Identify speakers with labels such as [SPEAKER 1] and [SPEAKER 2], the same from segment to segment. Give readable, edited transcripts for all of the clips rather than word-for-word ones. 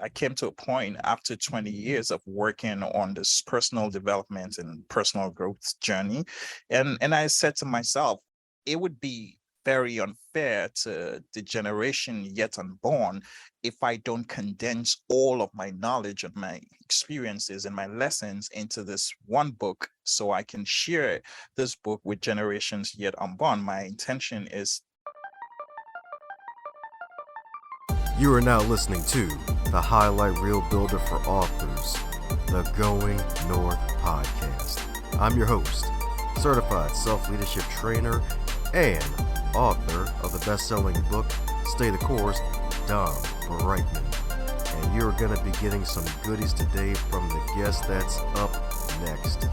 [SPEAKER 1] I came to a point after 20 years of working on this personal development and personal growth journey. And I said to myself, it would be very unfair to the generation yet unborn if I don't condense all of my knowledge and my experiences and my lessons into this one book so I can share this book with generations yet unborn. My intention is.
[SPEAKER 2] You are now listening to the Highlight Reel Builder for Authors, the Going North podcast. I'm your host, certified self-leadership trainer and author of the best-selling book, Stay the Course, Dom Brightman. And you're going to be getting some goodies today from the guest that's up next.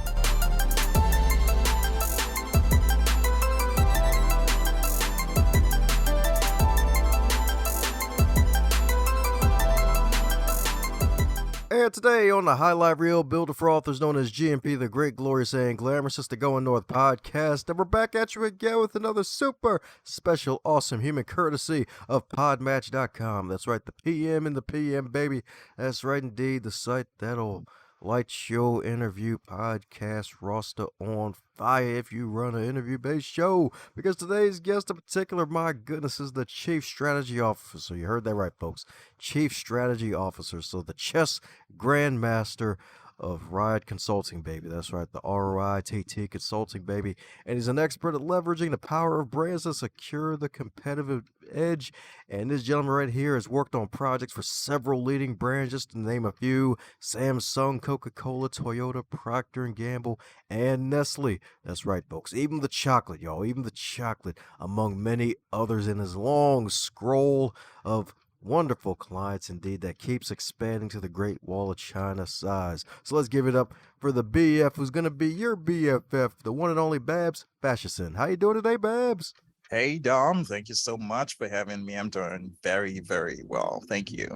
[SPEAKER 2] And today on the Highlight Reel Builder for Authors known as GMP, the Great Glorious and Glamorous, it's the Going North podcast. And we're back at you again with another super special, awesome human courtesy of Podmatch.com. That's right, the PM in the PM, baby. That's right, indeed, the site that'll light your interview podcast roster on fire if you run an interview-based show. Because today's guest in particular, my goodness, is the Chief Strategy Officer. You heard that right, folks. Chief Strategy Officer. So the chess grandmaster of Ride Consulting, baby. That's right, the ROITT Consulting, baby. And he's an expert at leveraging the power of brands to secure the competitive edge. And this gentleman right here has worked on projects for several leading brands, just to name a few: Samsung, Coca-Cola, Toyota, Procter & Gamble, and Nestle. That's right, folks. Even the chocolate, y'all. Even the chocolate, among many others in his long scroll of wonderful clients indeed that keeps expanding to the Great Wall of China size. So let's give it up for the BF who's going to be your BFF, the one and only Babs Faseesin. How you doing today, Babs?
[SPEAKER 1] Hey, Dom, thank you so much for having me. I'm doing very, very well. Thank you.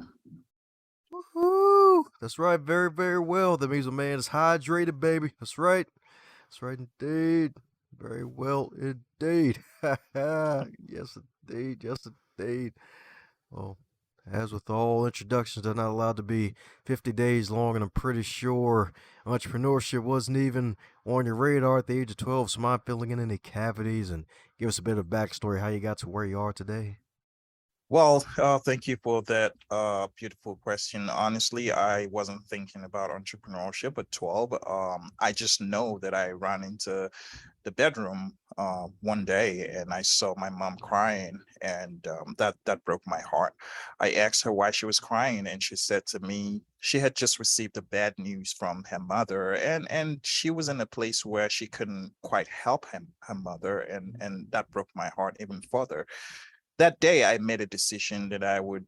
[SPEAKER 2] Woohoo! That's right, very, very well. That means a man is hydrated, baby. That's right. That's right indeed. Very well indeed. Yes, indeed. Yes, indeed. Well, as with all introductions, they're not allowed to be 50 days long, and I'm pretty sure entrepreneurship wasn't even on your radar at the age of 12. So mind filling in any cavities and give us a bit of backstory how you got to where you are today.
[SPEAKER 1] Well, thank you for that beautiful question. Honestly, I wasn't thinking about entrepreneurship at 12. I just know that I ran into the bedroom one day and I saw my mom crying, and that broke my heart. I asked her why she was crying, and she said to me she had just received the bad news from her mother, and she was in a place where she couldn't quite help her mother, and that broke my heart even further. That day, I made a decision that I would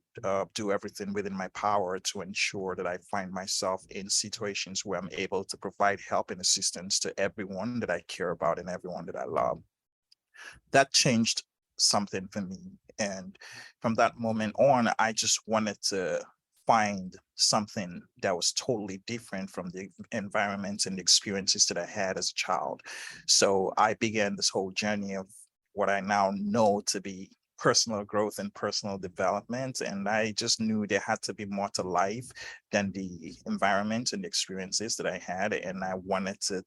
[SPEAKER 1] do everything within my power to ensure that I find myself in situations where I'm able to provide help and assistance to everyone that I care about and everyone that I love. That changed something for me. And from that moment on, I just wanted to find something that was totally different from the environments and the experiences that I had as a child. So I began this whole journey of what I now know to be personal growth and personal development. And I just knew there had to be more to life than the environment and the experiences that I had. And I wanted to,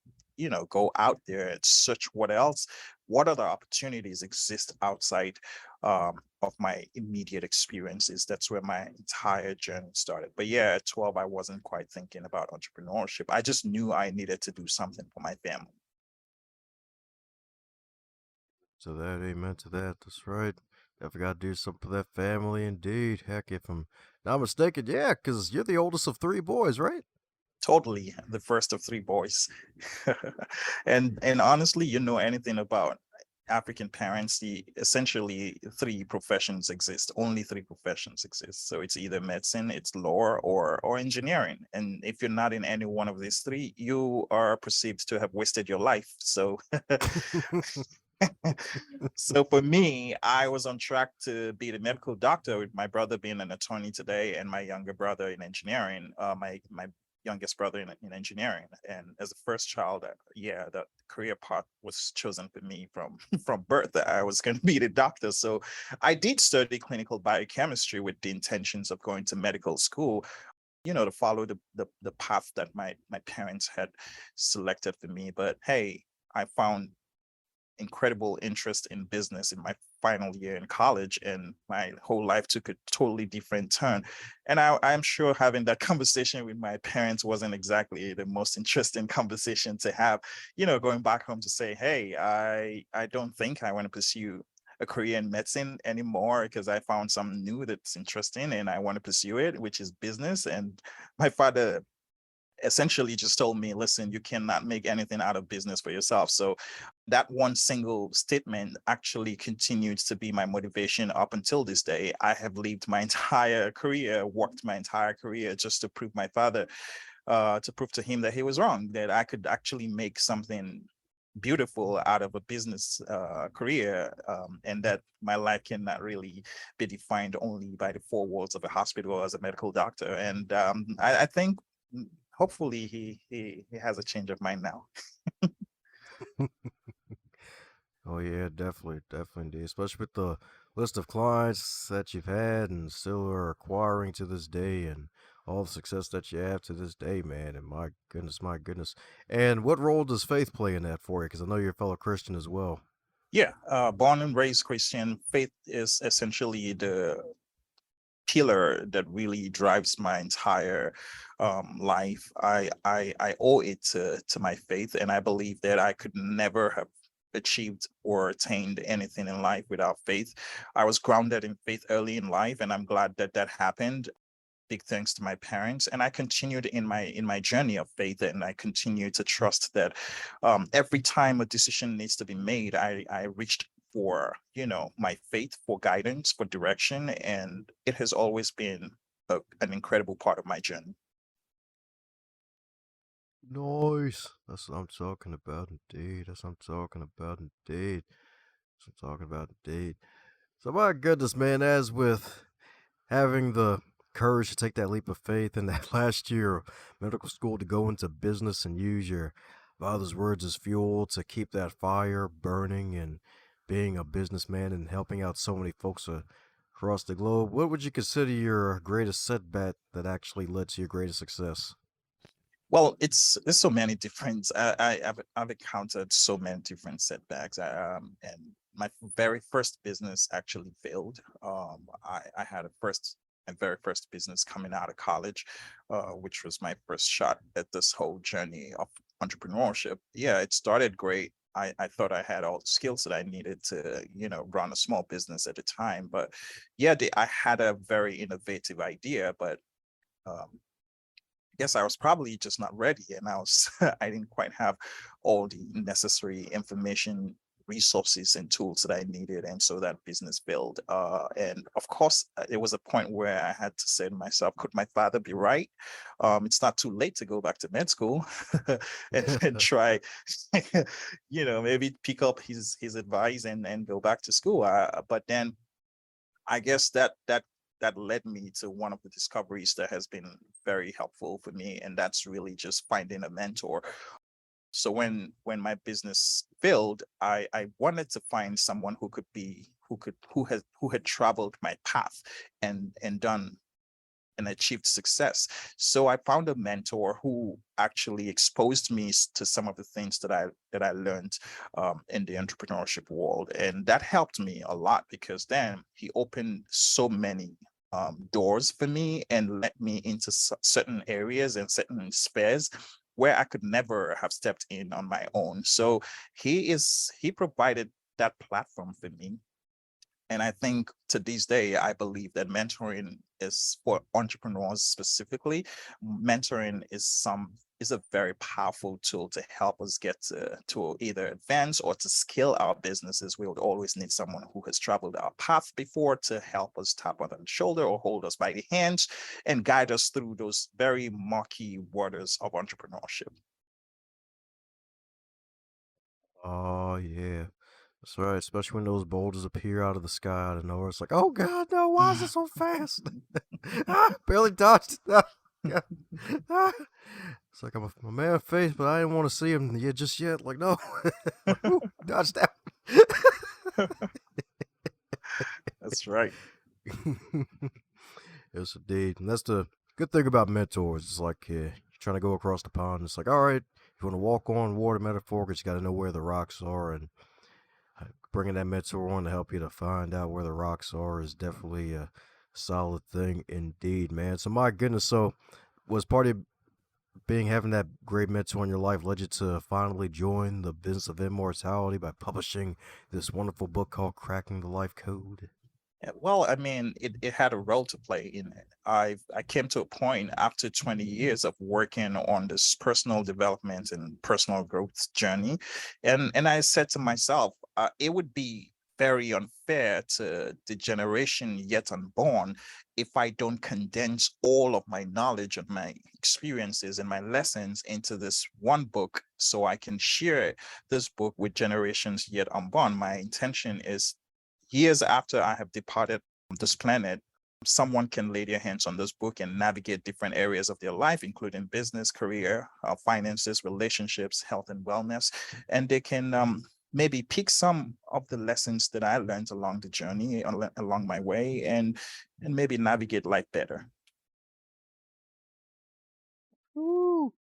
[SPEAKER 1] go out there and search what other opportunities exist outside of my immediate experiences. That's where my entire journey started. But yeah, at 12, I wasn't quite thinking about entrepreneurship. I just knew I needed to do something for my family.
[SPEAKER 2] So that amen to that. That's right. Definitely got to do something for that family indeed. Heck, if I'm not mistaken, yeah, because you're the oldest of three boys, right?
[SPEAKER 1] Totally the first of three boys. And honestly, anything about African parents, the essentially three professions exist. Only three professions exist. So it's either medicine, it's law, or engineering. And if you're not in any one of these three, you are perceived to have wasted your life. So so for me, I was on track to be the medical doctor, with my brother being an attorney today and my younger brother in engineering. My youngest brother in engineering, and as a first child, yeah, the career path was chosen for me from from birth, that I was going to be the doctor. So I did study clinical biochemistry with the intentions of going to medical school, to follow the path that my parents had selected for me. But hey, I found incredible interest in business in my final year in college, and my whole life took a totally different turn. And I'm sure having that conversation with my parents wasn't exactly the most interesting conversation to have, going back home to say, hey, I don't think I want to pursue a career in medicine anymore, because I found something new that's interesting and I want to pursue it, which is business. And my father essentially just told me, listen, you cannot make anything out of business for yourself. So that one single statement actually continues to be my motivation up until this day. I have lived my entire career, worked my entire career just to prove my father, to prove to him that he was wrong, that I could actually make something beautiful out of a business career, and that my life cannot really be defined only by the four walls of a hospital as a medical doctor. And I think hopefully he has a change of mind now.
[SPEAKER 2] Oh yeah, definitely, definitely indeed. Especially with the list of clients that you've had and still are acquiring to this day, and all the success that you have to this day, man. And my goodness, my goodness. And what role does faith play in that for you? Because I know you're a fellow Christian as well.
[SPEAKER 1] Yeah, born and raised Christian, faith is essentially the pillar that really drives my entire life. I owe it to my faith, and I believe that I could never have achieved or attained anything in life without faith. I was grounded in faith early in life, and I'm glad that that happened. Big thanks to my parents, and I continued in my journey of faith, and I continue to trust that every time a decision needs to be made, I reached for my faith, for guidance, for direction, and it has always been an incredible part of my journey.
[SPEAKER 2] Nice. That's what I'm talking about, indeed. That's what I'm talking about, indeed. That's what I'm talking about, indeed. So, my goodness, man, as with having the courage to take that leap of faith in that last year of medical school to go into business and use your father's words as fuel to keep that fire burning and being a businessman and helping out so many folks across the globe, what would you consider your greatest setback that actually led to your greatest success?
[SPEAKER 1] Well, it's so many different. I've encountered so many different setbacks. And my very first business actually failed. I had my very first business coming out of college, which was my first shot at this whole journey of entrepreneurship. Yeah, it started great. I thought I had all the skills that I needed to, run a small business at the time. But yeah, I had a very innovative idea, but um, guess I was probably just not ready, and I didn't quite have all the necessary information, resources, and tools that I needed, and so that business failed. And of course, it was a point where I had to say to myself, "Could my father be right? It's not too late to go back to med school and try, maybe pick up his advice and go back to school." But then I guess that led me to one of the discoveries that has been very helpful for me, and that's really just finding a mentor. So when my business failed, I wanted to find someone who had traveled my path and done and achieved success. So I found a mentor who actually exposed me to some of the things that I learned in the entrepreneurship world, and that helped me a lot, because then he opened so many doors for me and let me into certain areas and certain spheres where I could never have stepped in on my own. So he provided that platform for me, and I think to this day, I believe that mentoring is for entrepreneurs specifically. Mentoring is a very powerful tool to help us get to either advance or to scale our businesses. We would always need someone who has traveled our path before to help us tap on the shoulder or hold us by the hands and guide us through those very murky waters of entrepreneurship.
[SPEAKER 2] Oh, yeah. That's right. Especially when those boulders appear out of the sky out of nowhere. It's like, oh, God, no, why is it so fast? Barely dodged. Ah, God. Ah. It's like I'm a man of faith, but I didn't want to see him yet just yet. Like, no. Woo, dodge that.
[SPEAKER 1] That's right.
[SPEAKER 2] Yes, indeed. And that's the good thing about mentors. It's like you're trying to go across the pond. It's like, all right, if you want to walk on water metaphorically, you got to know where the rocks are. And bringing that mentor on to help you to find out where the rocks are is definitely a solid thing indeed, man. So, my goodness. So, was part of being having that great mentor in your life led you to finally join the business of immortality by publishing this wonderful book called Cracking the Life Code?
[SPEAKER 1] Well, I mean, it had a role to play in it. I came to a point after 20 years of working on this personal development and personal growth journey, and I said to myself, it would be very unfair to the generation yet unborn if I don't condense all of my knowledge and my experiences and my lessons into this one book so I can share this book with generations yet unborn. My intention is years after I have departed this planet, someone can lay their hands on this book and navigate different areas of their life, including business, career, finances, relationships, health, and wellness. And they can maybe pick some of the lessons that I learned along the journey, along my way, and maybe navigate life better.
[SPEAKER 2] Woo!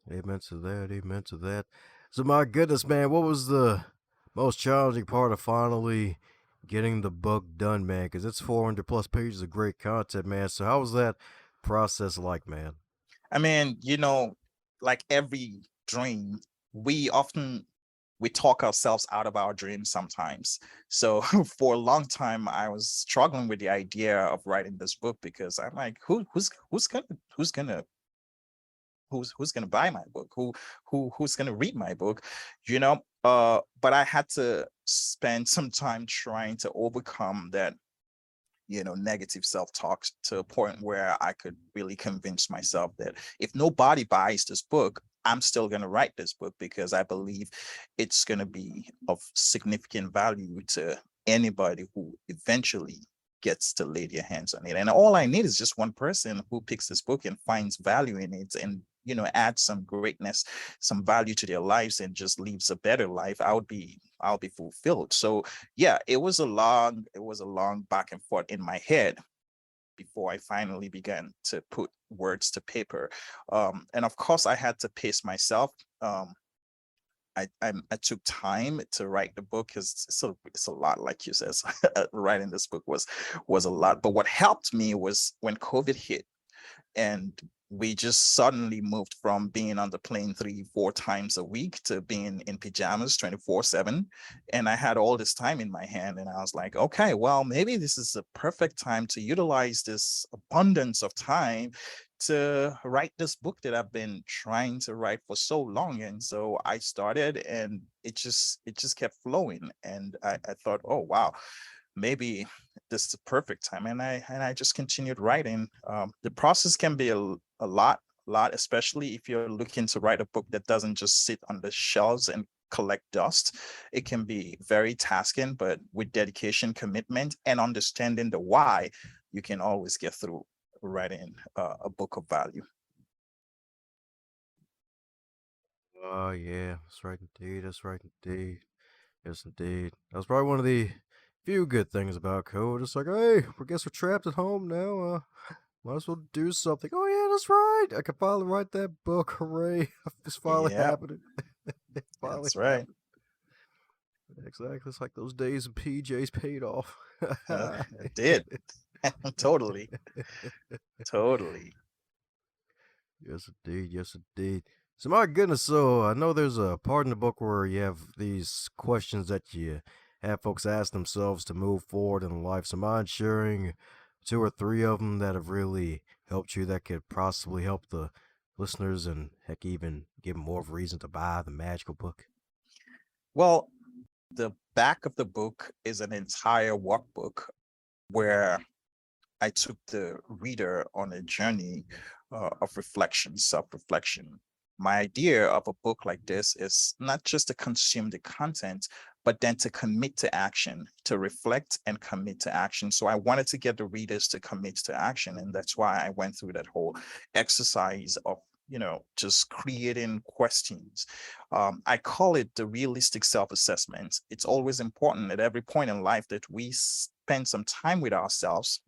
[SPEAKER 2] Amen to that. Amen to that. So, my goodness, man, what was the most challenging part of finally getting the book done, man? Because it's 400 plus pages of great content, man. So, how was that process like, man?
[SPEAKER 1] I mean, like every dream, we often we talk ourselves out of our dreams sometimes. So for a long time, I was struggling with the idea of writing this book because I'm like, who's gonna buy my book? Who's gonna read my book? But I had to spend some time trying to overcome that negative self-talk to a point where I could really convince myself that if nobody buys this book, I'm still going to write this book because I believe it's going to be of significant value to anybody who eventually gets to lay their hands on it. And all I need is just one person who picks this book and finds value in it and adds some greatness, some value to their lives and just leaves a better life. I'll be fulfilled. So yeah, it was a long back and forth in my head before I finally began to put words to paper. And of course, I had to pace myself. I took time to write the book because it's a lot, like you said. Writing this book was a lot. But what helped me was when COVID hit and we just suddenly moved from being on the plane 3 4 times a week to being in pajamas 24/7. And I had all this time in my hand and I was like, okay, well, maybe this is a perfect time to utilize this abundance of time to write this book that I've been trying to write for so long. And so I started and it just kept flowing. And I thought, oh wow, maybe this is the perfect time, and I just continued writing. The process can be a lot, especially if you're looking to write a book that doesn't just sit on the shelves and collect dust. It can be very tasking, but with dedication, commitment, and understanding the why, you can always get through writing a book of value.
[SPEAKER 2] Oh, yeah, that's right indeed. That's right indeed. Yes, indeed. That's probably one of the few good things about code. It's like, hey, I guess we're trapped at home now. Might as well do something. Oh, yeah, that's right. I can finally write that book. Hooray. It's finally
[SPEAKER 1] Yeah,
[SPEAKER 2] happening. It finally
[SPEAKER 1] that's right.
[SPEAKER 2] happened. Exactly. It's like those days in PJs paid off.
[SPEAKER 1] It did. Totally, totally.
[SPEAKER 2] Yes, indeed. Yes, indeed. So, my goodness. So, I know there's a part in the book where you have these questions that you have folks ask themselves to move forward in life. So, mind sharing two or three of them that have really helped you that could possibly help the listeners and heck, even give them more of a reason to buy the magical book?
[SPEAKER 1] Well, the back of the book is an entire workbook where I took the reader on a journey of reflection, self reflection. My idea of a book like this is not just to consume the content, but then to commit to action, to reflect and commit to action. So I wanted to get the readers to commit to action. And that's why I went through that whole exercise of just creating questions. I call it the realistic self-assessment. It's always important at every point in life that we spend some time with ourselves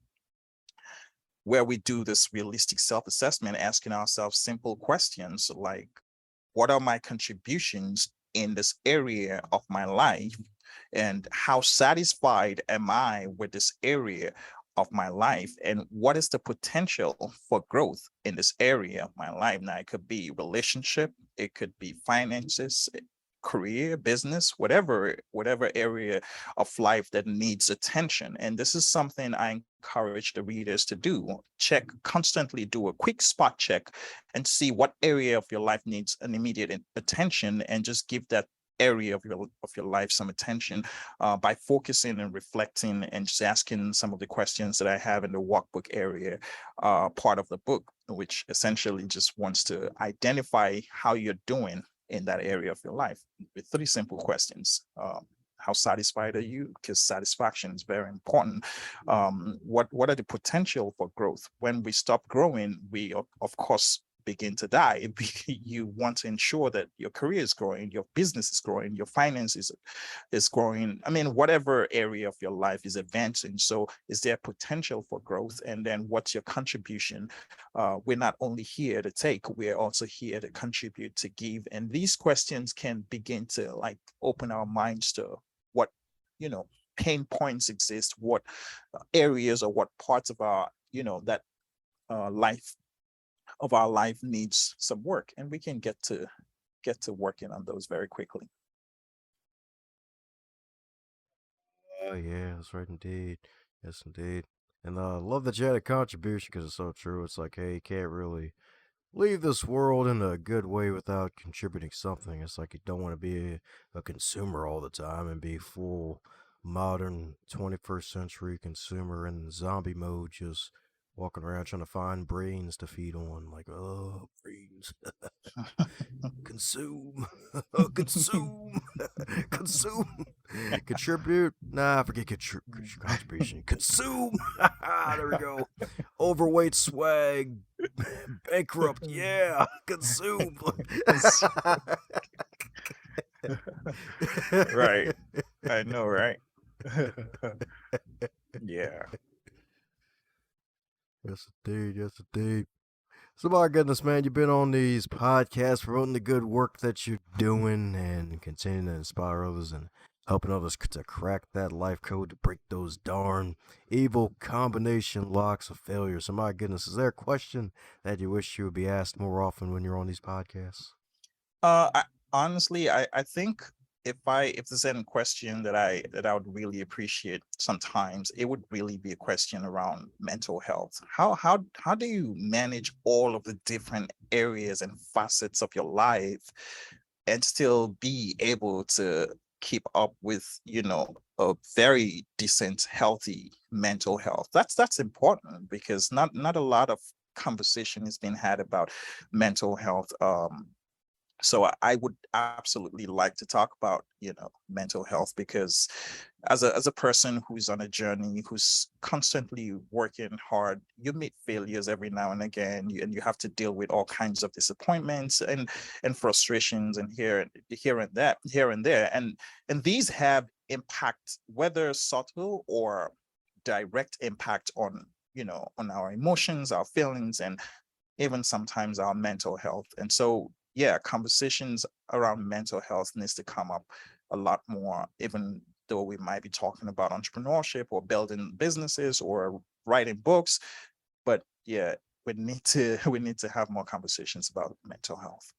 [SPEAKER 1] where we do this realistic self-assessment, asking ourselves simple questions like, what are my contributions in this area of my life? And how satisfied am I with this area of my life? And what is the potential for growth in this area of my life? Now, it could be relationship, it could be finances, career, business, whatever area of life that needs attention. And this is something I encourage the readers to do. Check, constantly do a quick spot check and see what area of your life needs an immediate attention, and just give that area of your life some attention by focusing and reflecting and just asking some of the questions that I have in the workbook area part of the book, which essentially just wants to identify how you're doing in that area of your life with three simple questions. How satisfied are you? Because satisfaction is very important. What are the potential for growth? When we stop growing, we of course begin to die. You want to ensure that your career is growing, your business is growing, your finances is growing. I mean, whatever area of your life is advancing. So is there potential for growth? And then what's your contribution? We're not only here to take, we're also here to contribute, to give. And these questions can begin to like open our minds to what, pain points exist, what areas or what parts of our, that life of our life needs some work, and we can get to working on those very quickly.
[SPEAKER 2] Oh yeah, that's right indeed. Yes, indeed. And love that you had a contribution because it's so true. It's like, hey, you can't really leave this world in a good way without contributing something. It's like you don't want to be a consumer all the time and be full modern 21st century consumer in zombie mode, just walking around trying to find brains to feed on. Like, oh, brains. Consume, consume, consume, contribute. Nah, forget contribution. Consume. There we go. Overweight swag, bankrupt. Yeah, consume.
[SPEAKER 1] Right. I know, right? Yeah.
[SPEAKER 2] Yes, indeed. Yes, indeed. So, my goodness, man, you've been on these podcasts promoting the good work that you're doing and continuing to inspire others and helping others to crack that life code to break those darn evil combination locks of failure. So, my goodness, is there a question that you wish you would be asked more often when you're on these podcasts?
[SPEAKER 1] I, honestly, I think if there's any question that I would really appreciate sometimes, it would really be a question around mental health. How do you manage all of the different areas and facets of your life and still be able to keep up with, a very decent, healthy mental health? That's important because not a lot of conversation is being had about mental health. So I would absolutely like to talk about, mental health, because as a person who's on a journey, who's constantly working hard, you meet failures every now and again, and you have to deal with all kinds of disappointments and frustrations, and here and there, and these have impact, whether subtle or direct impact on, on our emotions, our feelings, and even sometimes our mental health. And so, yeah, conversations around mental health needs to come up a lot more, even though we might be talking about entrepreneurship or building businesses or writing books. But yeah, we need to we need to have more conversations about mental health.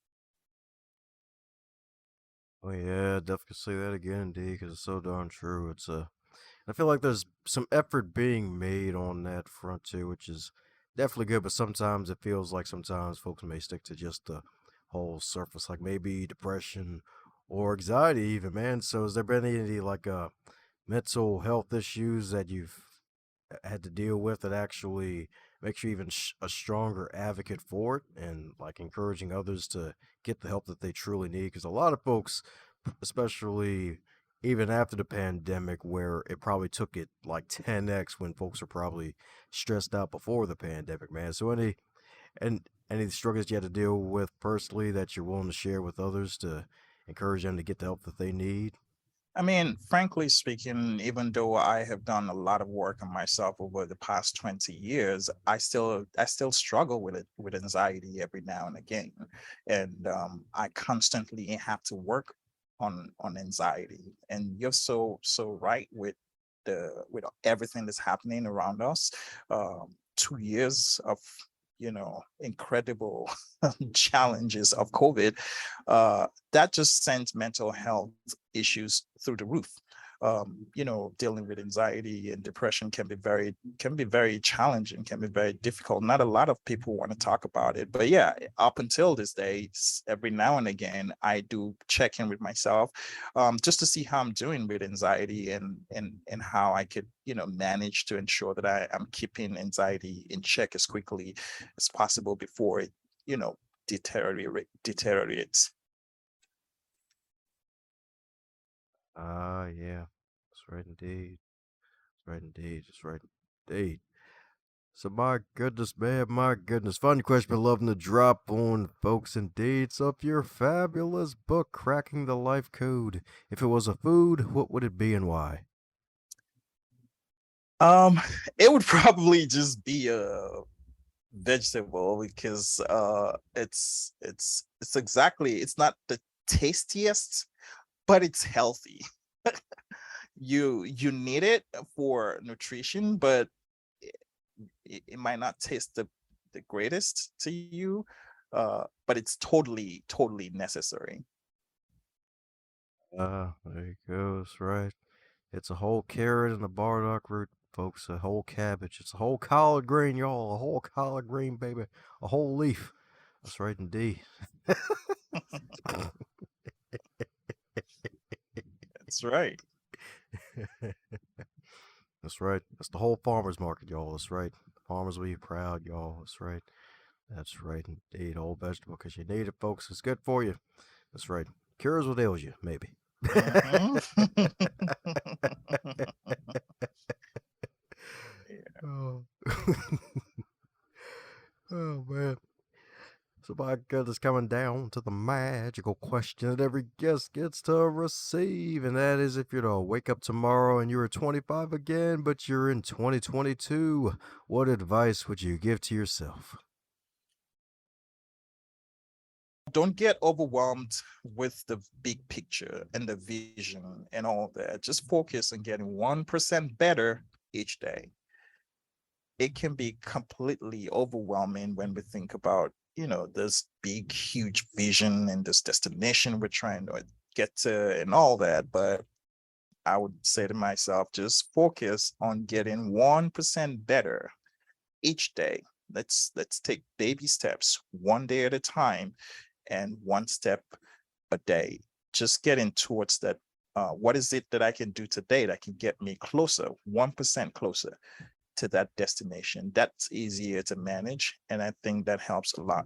[SPEAKER 2] Oh, yeah, definitely say that again, D, because it's so darn true. I feel like there's some effort being made on that front too, which is definitely good. But sometimes it feels like sometimes folks may stick to just the whole surface, like maybe depression or anxiety, even, man. So, has there been any like mental health issues that you've had to deal with that actually makes you even a stronger advocate for it and like encouraging others to get the help that they truly need? Because a lot of folks, especially even after the pandemic, where it probably took it like 10x when folks are probably stressed out before the pandemic, man. So any and Any struggles you had to deal with personally that you're willing to share with others to encourage them to get the help that they need?
[SPEAKER 1] I mean, frankly speaking, even though I have done a lot of work on myself over the past 20 years, I still struggle with it, with anxiety every now and again. And I constantly have to work on anxiety. And you're so right with everything that's happening around us. 2 years of incredible challenges of COVID, that just sends mental health issues through the roof. Dealing with anxiety and depression can be very challenging, can be very difficult. Not a lot of people want to talk about it, but yeah, up until this day, every now and again, I do check in with myself, just to see how I'm doing with anxiety, and how I could manage to ensure that I'm keeping anxiety in check as quickly as possible before it you know deteriorates.
[SPEAKER 2] Ah, yeah. That's right indeed. That's right indeed. That's right indeed. So my goodness, man, my goodness. Fun question, but loving to drop on folks indeed. So if your fabulous book, Cracking the Life Code, if it was a food, what would it be and why?
[SPEAKER 1] Um, it would probably just be a vegetable, because it's not the tastiest, but it's healthy. You need it for nutrition, but it might not taste the greatest to you, but it's totally necessary.
[SPEAKER 2] There you go. That's right. It's a whole carrot and a bardock root, folks. A whole cabbage. It's a whole collard green, y'all. A whole collard green, baby. A whole leaf. That's right indeed.
[SPEAKER 1] That's right.
[SPEAKER 2] That's right. That's the whole farmer's market, y'all. That's right. The farmers will be proud, y'all. That's right. That's right indeed. Whole vegetable, because you need it, folks. It's good for you. That's right. Cures what ails you, maybe.
[SPEAKER 1] Hmm.
[SPEAKER 2] Oh. Oh, man. So, my goodness, coming down to the magical question that every guest gets to receive, and that is if you're to wake up tomorrow and you're 25 again, but you're in 2022, what advice would you give to yourself?
[SPEAKER 1] Don't get overwhelmed with the big picture and the vision and all that. Just focus on getting 1% better each day. It can be completely overwhelming when we think about, this big, huge vision and this destination we're trying to get to and all that. But I would say to myself, just focus on getting 1% better each day. Let's take baby steps, one day at a time, and one step a day. Just getting towards that. What is it that I can do today that can get me closer, 1% closer to that destination? That's easier to manage, and I think that helps a lot.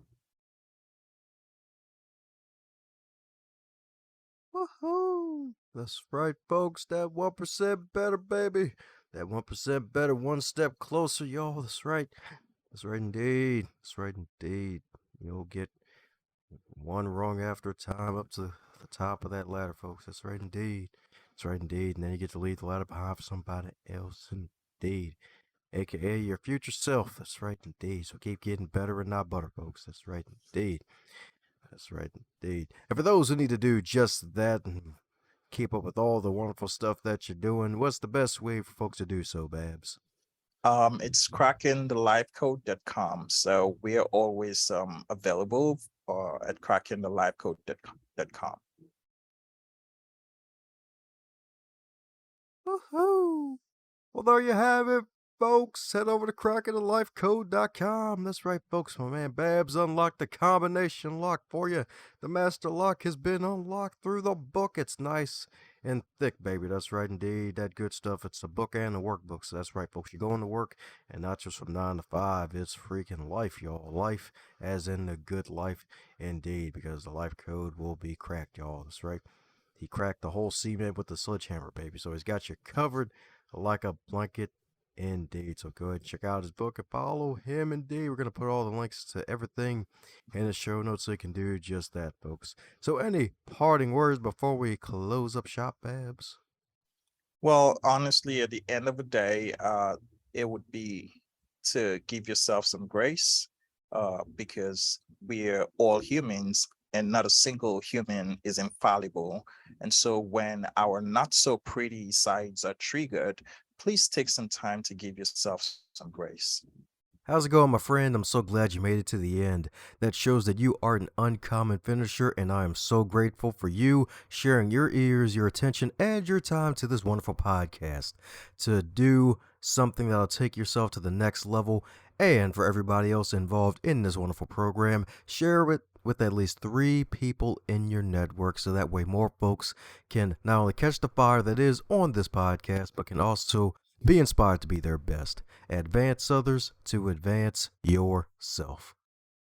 [SPEAKER 2] Woohoo! That's right, folks. That 1% better, baby. That 1% better, one step closer, y'all. That's right. That's right indeed. That's right indeed. You'll get one rung after time up to the top of that ladder, folks. That's right indeed. That's right indeed. And then you get to leave the ladder behind for somebody else indeed. AKA your future self. That's right indeed. So keep getting better and not butter, folks. That's right indeed. That's right indeed. And for those who need to do just that and keep up with all the wonderful stuff that you're doing, what's the best way for folks to do so, Babs?
[SPEAKER 1] It's krakenTheLifeCode.com. So we are always available at krakenTheLifeCode.com.
[SPEAKER 2] Woohoo! Well, there you have it, folks. Head over to crackingthelifecode.com. That's right, folks. My man Babs unlocked the combination lock for you. The master lock has been unlocked through the book. It's nice and thick, baby. That's right, indeed. That good stuff. It's a book and a workbook. So that's right, folks. You're going to work, and not just from 9 to 5. It's freaking life, y'all. Life, as in the good life, indeed, because the life code will be cracked, y'all. That's right. He cracked the whole cement with the sledgehammer, baby. So he's got you covered like a blanket Indeed. So go ahead and check out his book and follow him. Indeed. We're going to put all the links to everything in the show notes so you can do just that, folks. So, any parting words before we close up shop, Babs?
[SPEAKER 1] Well, honestly, at the end of the day, it would be to give yourself some grace, because we're all humans and not a single human is infallible. And so when our not so pretty sides are triggered, please take some time to give yourself some grace.
[SPEAKER 2] How's it going, my friend? I'm so glad you made it to the end. That shows that you are an uncommon finisher, and I am so grateful for you sharing your ears, your attention, and your time to this wonderful podcast to do something that'll take yourself to the next level. And for everybody else involved in this wonderful program, share it with at least 3 people in your network so that way more folks can not only catch the fire that is on this podcast, but can also be inspired to be their best. Advance others to advance yourself.